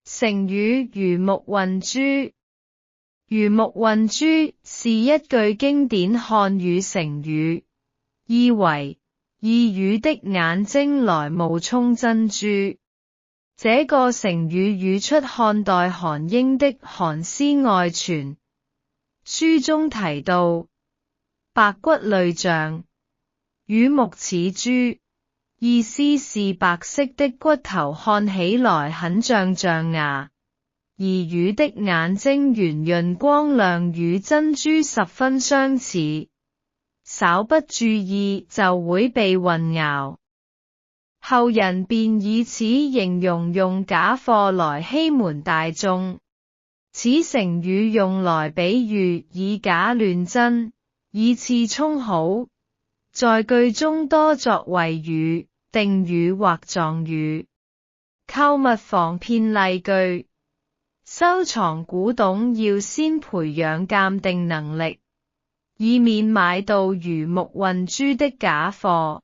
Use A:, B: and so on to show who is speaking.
A: 成語魚目混珠。魚目混珠是一句經典漢語成語，意為以魚的眼睛來冒充珍珠。這個成語語出漢代韓嬰的《韓詩外傳》，書中提到白骨類象，魚目似珠，意思是白色的骨頭看起來很像象牙，而魚的眼睛圓潤光亮與珍珠十分相似，稍不注意就會被混淆。後人便以此形容用假貨來欺瞞大眾。此成語用來比喻以假亂真，以次充好，在句中多作謂語、定語或狀語。購物防騙例句：收藏古董要先培養鑑定能力，以免買到魚目混珠的假貨。